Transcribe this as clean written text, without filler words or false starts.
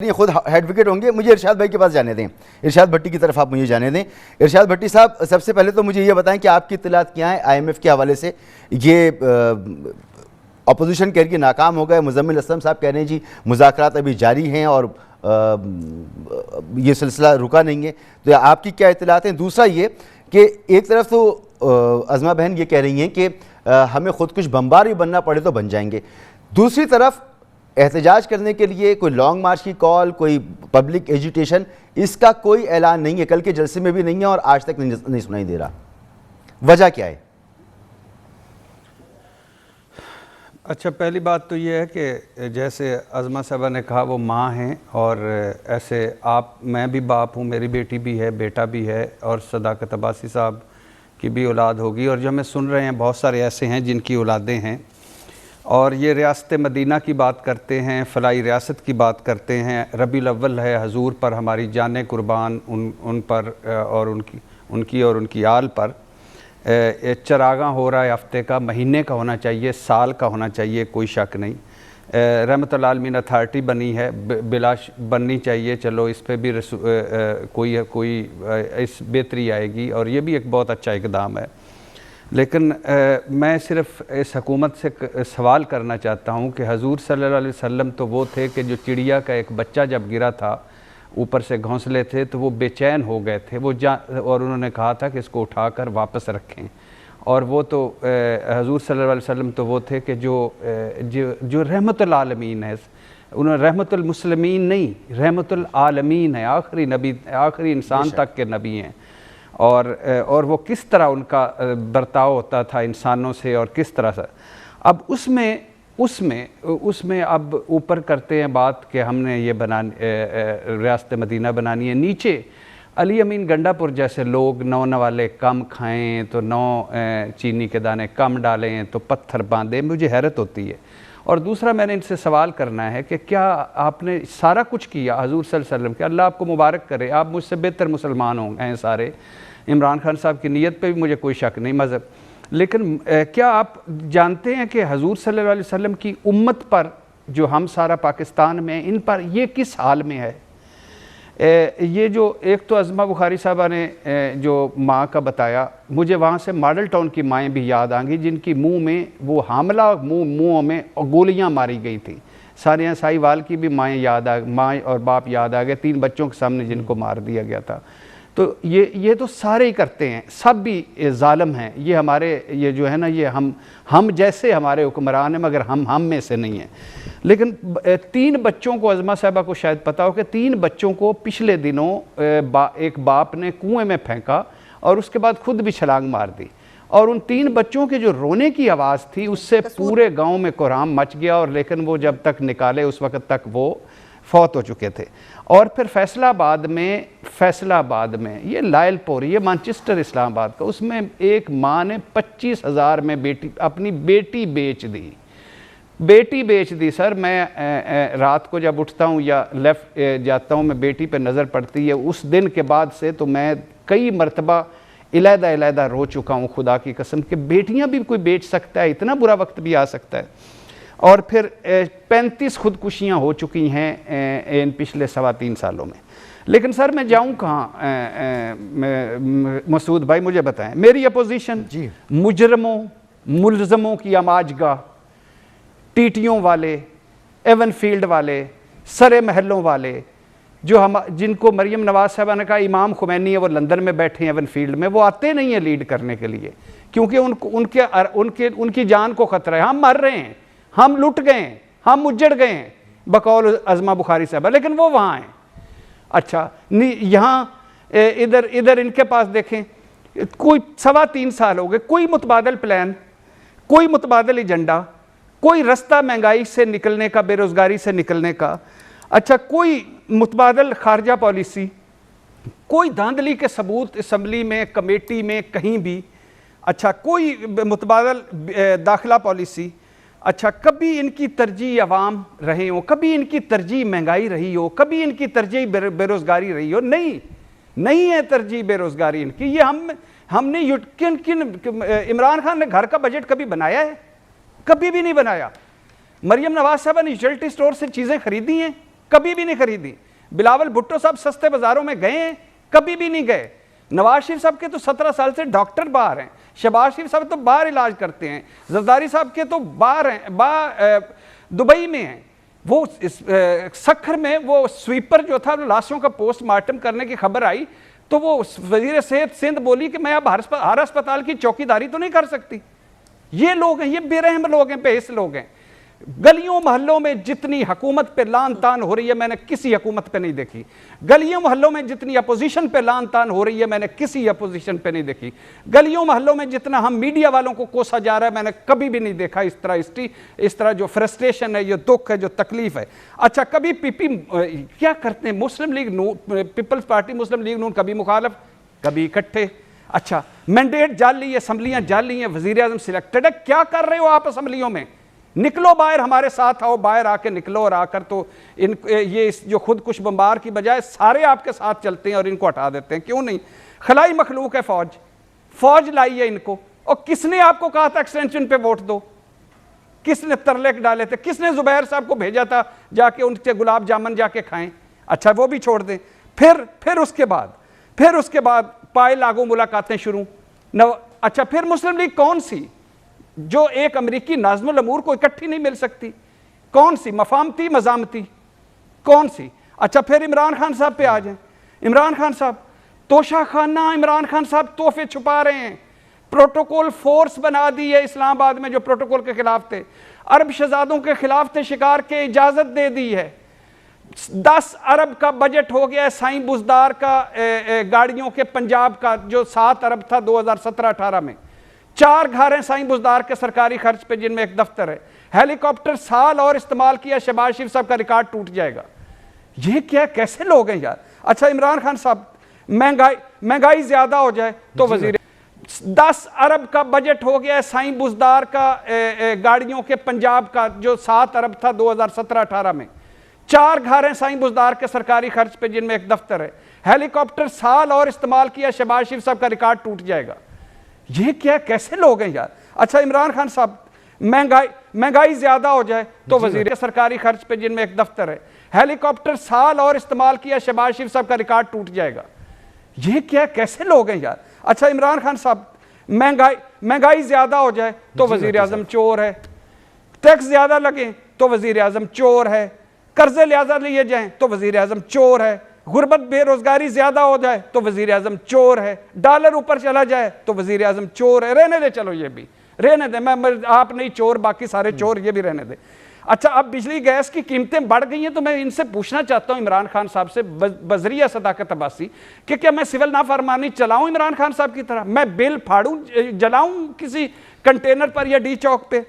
یہ خود head wicket ہوں گے. مجھے ارشاد بھائی کے پاس جانے دیں, ارشاد بھٹی کی طرف آپ مجھے جانے دیں. ارشاد بھٹی صاحب, سب سے پہلے تو مجھے یہ بتائیں کہ آپ کی اطلاعات کیا ہیں آئی ایم ایف کے حوالے سے. یہ اپوزیشن کہہ رہی ہے ناکام ہو گئے, مزمل اسلم صاحب کہہ رہے ہیں جی مذاکرات ابھی جاری ہیں اور یہ سلسلہ رکا نہیں ہے, تو آپ کی کیا اطلاعات ہیں؟ دوسرا یہ کہ ایک طرف تو عظمہ بہن یہ کہہ رہی ہیں کہ ہمیں خودکش بمبار بھی بننا پڑے تو بن جائیں گے, دوسری طرف احتجاج کرنے کے لیے کوئی لانگ مارچ کی کال, کوئی پبلک ایجیٹیشن, اس کا کوئی اعلان نہیں ہے, کل کے جلسے میں بھی نہیں ہے اور آج تک نہیں سنائی دے رہا. وجہ کیا ہے؟ اچھا, پہلی بات تو یہ ہے کہ جیسے عظمہ صاحبہ نے کہا وہ ماں ہیں, اور ایسے میں بھی باپ ہوں, میری بیٹی بھی ہے, بیٹا بھی ہے, اور صداقت عباسی صاحب کی بھی اولاد ہوگی, اور جو ہمیں سن رہے ہیں بہت سارے ایسے ہیں جن کی اولادیں ہیں, اور یہ ریاست مدینہ کی بات کرتے ہیں, فلاحی ریاست کی بات کرتے ہیں. ربیع الاول ہے, حضور پر ہماری جانیں قربان, ان پر اور ان کی آل پر. چراغاں ہو رہا ہے, ہفتے کا, مہینے کا ہونا چاہیے, سال کا ہونا چاہیے, کوئی شک نہیں. رحمت العالمین اتھارٹی بنی ہے, بننی چاہیے, چلو اس پہ بھی کوئی اس بہتری آئے گی, اور یہ بھی ایک بہت اچھا اقدام ہے. لیکن میں صرف اس حکومت سے سوال کرنا چاہتا ہوں کہ حضور صلی اللہ علیہ وسلم تو وہ تھے کہ جو چڑیا کا ایک بچہ جب گرا تھا, اوپر سے گھونسلے تھے, تو وہ بے چین ہو گئے تھے, اور انہوں نے کہا تھا کہ اس کو اٹھا کر واپس رکھیں. اور وہ تو حضور صلی اللہ علیہ وسلم تو وہ تھے کہ جو رحمت العالمین ہے, انہوں نے رحمت المسلمین نہیں, رحمت العالمین ہے, آخری نبی, آخری انسان تک کے نبی ہیں. اور وہ کس طرح ان کا برتاؤ ہوتا تھا انسانوں سے, اور کس طرح سے. اب اس میں اب اوپر کرتے ہیں بات کہ ہم نے یہ ریاست مدینہ بنانی ہے. نیچے علی امین گنڈا پور جیسے لوگ 9 نوالے کم کھائیں تو 9 چینی کے دانے کم ڈالیں تو پتھر باندھیں, مجھے حیرت ہوتی ہے. اور دوسرا میں نے ان سے سوال کرنا ہے کہ کیا آپ نے سارا کچھ کیا حضور صلی اللہ علیہ وسلم کہ اللہ آپ کو مبارک کرے, آپ مجھ سے بہتر مسلمان ہیں سارے. عمران خان صاحب کی نیت پہ بھی مجھے کوئی شک نہیں مذہب, لیکن کیا آپ جانتے ہیں کہ حضور صلی اللہ علیہ وسلم کی امت پر جو ہم سارا پاکستان میں ان پر یہ کس حال میں ہے؟ یہ جو ایک تو عظمہ بخاری صاحبہ نے جو ماں کا بتایا, مجھے وہاں سے ماڈل ٹاؤن کی مائیں بھی یاد آئیں گی جن کی منہ میں وہ حاملہ منہ میں گولیاں ماری گئی تھیں. ثانیہ سائی وال کی بھی مائیں ماں اور باپ یاد آ گئے, 3 بچوں کے سامنے جن کو مار دیا گیا تھا. تو یہ تو سارے ہی کرتے ہیں, سب بھی ظالم ہیں. یہ ہمارے یہ جو ہے نا, یہ ہم جیسے ہمارے حکمران ہیں, مگر ہم میں سے نہیں ہیں. لیکن 3 بچوں کو, عظمہ صاحبہ کو شاید پتا ہو کہ 3 بچوں کو پچھلے دنوں ایک باپ نے کنویں میں پھینکا اور اس کے بعد خود بھی چھلانگ مار دی, اور ان 3 بچوں کے جو رونے کی آواز تھی اس سے پورے گاؤں میں کوہرام مچ گیا. اور لیکن وہ جب تک نکالے اس وقت تک وہ فوت ہو چکے تھے. اور پھر فیصل آباد میں یہ لائل پور, یہ مانچسٹر اسلام آباد کا, اس میں ایک ماں نے 25,000 میں اپنی بیٹی بیچ دی. سر میں رات کو جب اٹھتا ہوں یا لیفٹ جاتا ہوں, میں بیٹی پہ نظر پڑتی ہے, اس دن کے بعد سے تو میں کئی مرتبہ علیحدہ رو چکا ہوں, خدا کی قسم کہ بیٹیاں بھی کوئی بیچ سکتا ہے, اتنا برا وقت بھی آ سکتا ہے. اور پھر 35 خودکشیاں ہو چکی ہیں ان پچھلے 3.25 سالوں میں. لیکن سر میں جاؤں کہاں؟ مسعود بھائی مجھے بتائیں, میری اپوزیشن مجرموں ملزموں کی آماج گاہ, ٹیٹیوں والے, ایون فیلڈ والے, سرے محلوں والے, جن کو مریم نواز صاحبہ نے کہا امام خمینی ہے, وہ لندن میں بیٹھے ہیں ایون فیلڈ میں, وہ آتے نہیں ہیں لیڈ کرنے کے لیے کیونکہ ان کی جان کو خطرہ ہے. ہم مر رہے ہیں, ہم لٹ گئے ہیں, ہم اجڑ گئے ہیں بقول عظمہ بخاری صاحبہ, لیکن وہ وہاں ہیں. اچھا, یہاں ادھر ان کے پاس دیکھیں, کوئی 3.25 سال ہو گئے, کوئی متبادل پلان, کوئی متبادل ایجنڈا, کوئی رستہ مہنگائی سے نکلنے کا, بے روزگاری سے نکلنے کا. اچھا, کوئی متبادل خارجہ پالیسی, کوئی دھاندلی کے ثبوت اسمبلی میں, کمیٹی میں, کہیں بھی. اچھا, کوئی متبادل داخلہ پالیسی. اچھا, کبھی ان کی ترجیح عوام رہے ہوں, کبھی ان کی ترجیح مہنگائی رہی ہو, کبھی ان کی ترجیح بے روزگاری رہی ہو. نہیں ہے ترجیح بے روزگاری ان کی. یہ ہم نے عمران خان نے گھر کا بجٹ کبھی بنایا ہے؟ کبھی بھی نہیں بنایا. مریم نواز صاحبہ نے یوٹیلٹی سٹور سے چیزیں خریدی ہیں؟ کبھی بھی نہیں خریدی. بلاول بھٹو صاحب سستے بازاروں میں گئے ہیں؟ کبھی بھی نہیں گئے. نواز شریف صاحب کے تو 17 سال سے ڈاکٹر باہر ہیں. شہباز شریف صاحب تو باہر علاج کرتے ہیں. زرداری صاحب کے تو باہر ہیں, دبئی میں ہیں. وہ سکھر میں وہ سویپر جو تھا, لاشوں کا پوسٹ مارٹم کرنے کی خبر آئی تو وہ وزیر صحت سندھ بولی کہ میں اب ہر اسپتال کی چوکیداری تو نہیں کر سکتی. یہ لوگ ہیں, یہ بے رحم لوگ ہیں, بے حس لوگ ہیں. گلیوں محلوں میں جتنی حکومت پہ لان تان ہو رہی ہے میں نے کسی حکومت پہ نہیں دیکھی. گلیوں محلوں میں جتنی اپوزیشن پہ لان تان ہو رہی ہے میں نے کسی اپوزیشن پہ نہیں دیکھی. گلیوں محلوں میں جتنا ہم میڈیا والوں کو کوسا جا رہا ہے میں نے کبھی بھی نہیں دیکھا اس طرح جو فرسٹریشن ہے, یہ دکھ ہے, جو تکلیف ہے. اچھا, کبھی کیا کرتے ہیں مسلم لیگ پیپلز پارٹی, مسلم لیگ نون کبھی مخالف, کبھی اکٹھے. اچھا, مینڈیٹ جعلی, اسمبلیاں جعلی ہیں, وزیر اعظم سلیکٹڈ ہے. کیا کر رہے ہو آپ اسمبلیوں میں؟ نکلو باہر, ہمارے ساتھ آؤ, باہر آ کے نکلو. اور آ کر تو یہ جو خود کش بمبار کی بجائے سارے آپ کے ساتھ چلتے ہیں اور ان کو ہٹا دیتے ہیں. کیوں نہیں؟ خلائی مخلوق ہے فوج لائی ہے ان کو. اور کس نے آپ کو کہا تھا ایکسٹینشن پہ ووٹ دو؟ کس نے ترلے ڈالے تھے؟ کس نے زبیر صاحب کو بھیجا تھا جا کے ان کے گلاب جامن جا کے کھائیں؟ اچھا, وہ بھی چھوڑ دیں. پھر اس کے بعد پائے لاگو ملاقاتیں شروع. اچھا, پھر مسلم لیگ کون سی جو ایک امریکی ناظم الامور کو اکٹھی نہیں مل سکتی؟ کون سی؟ مفاہمتی, مزاحمتی, کون سی؟ اچھا, پھر عمران خان صاحب پہ آ جائیں. عمران خان صاحب توشہ خانہ, عمران خان صاحب تحفے چھپا رہے ہیں. پروٹوکول فورس بنا دی ہے اسلام آباد میں جو پروٹوکول کے خلاف تھے. عرب شہزادوں کے خلاف تھے, شکار کے اجازت دے دی ہے. 10 ارب کا بجٹ ہو گیا ہے سائیں بزدار کا, گاڑیوں کے پنجاب کا, جو 7 ارب تھا 2017-18 میں. 4 گھر ہیں سائیں بزدار کے سرکاری خرچ پہ, جن میں ایک دفتر ہے. ہیلی کاپٹر سال اور استعمال کیا, شہباز شریف صاحب کا ریکارڈ ٹوٹ جائے گا. یہ کیا, کیسے لوگ ہیں یار؟ اچھا, عمران خان صاحب مہنگائی زیادہ ہو جائے تو وزیر 10 ارب کا بجٹ ہو گیا ہے سائیں بزدار کا, گاڑیوں کے پنجاب کا, جو 7 ارب تھا 2017-18 میں. 4 گھر ہیں سائیں بزدار کے سرکاری خرچ پہ, جن میں ایک دفتر ہے. ہیلی کاپٹر سال اور استعمال کیا, شہباز شریف صاحب کا ریکارڈ ٹوٹ جائے گا. یہ کیا, کیسے لوگ ہیں یار؟ اچھا, عمران خان صاحب مہنگائی زیادہ ہو جائے تو وزیر سرکاری خرچ پہ, جن میں ایک دفتر ہے. ہیلی کاپٹر سال اور استعمال کیا, شہباز شریف صاحب کا ریکارڈ ٹوٹ جائے گا. یہ کیا, کیسے لوگ ہیں یار؟ اچھا, عمران خان صاحب مہنگائی زیادہ ہو جائے تو وزیر اعظم چور ہے. ٹیکس زیادہ لگیں تو وزیر اعظم چور ہے. قرضے لہذا لیے جائیں تو وزیر اعظم چور ہے. غربت بے روزگاری زیادہ ہو جائے تو وزیر اعظم چور ہے. ڈالر اوپر چلا جائے تو وزیر اعظم چور ہے. رہنے دے, چلو یہ بھی رہنے دے, آپ نہیں چور, باقی سارے چور, یہ بھی رہنے دے. اچھا, اب بجلی گیس کی قیمتیں بڑھ گئی ہیں تو میں ان سے پوچھنا چاہتا ہوں عمران خان صاحب سے بذریعہ صداقت عباسی کہ کیا میں سول نافرمانی چلاؤں عمران خان صاحب کی طرح؟ میں بل پھاڑوں, جلاؤں کسی کنٹینر پر یا ڈی چوک پہ؟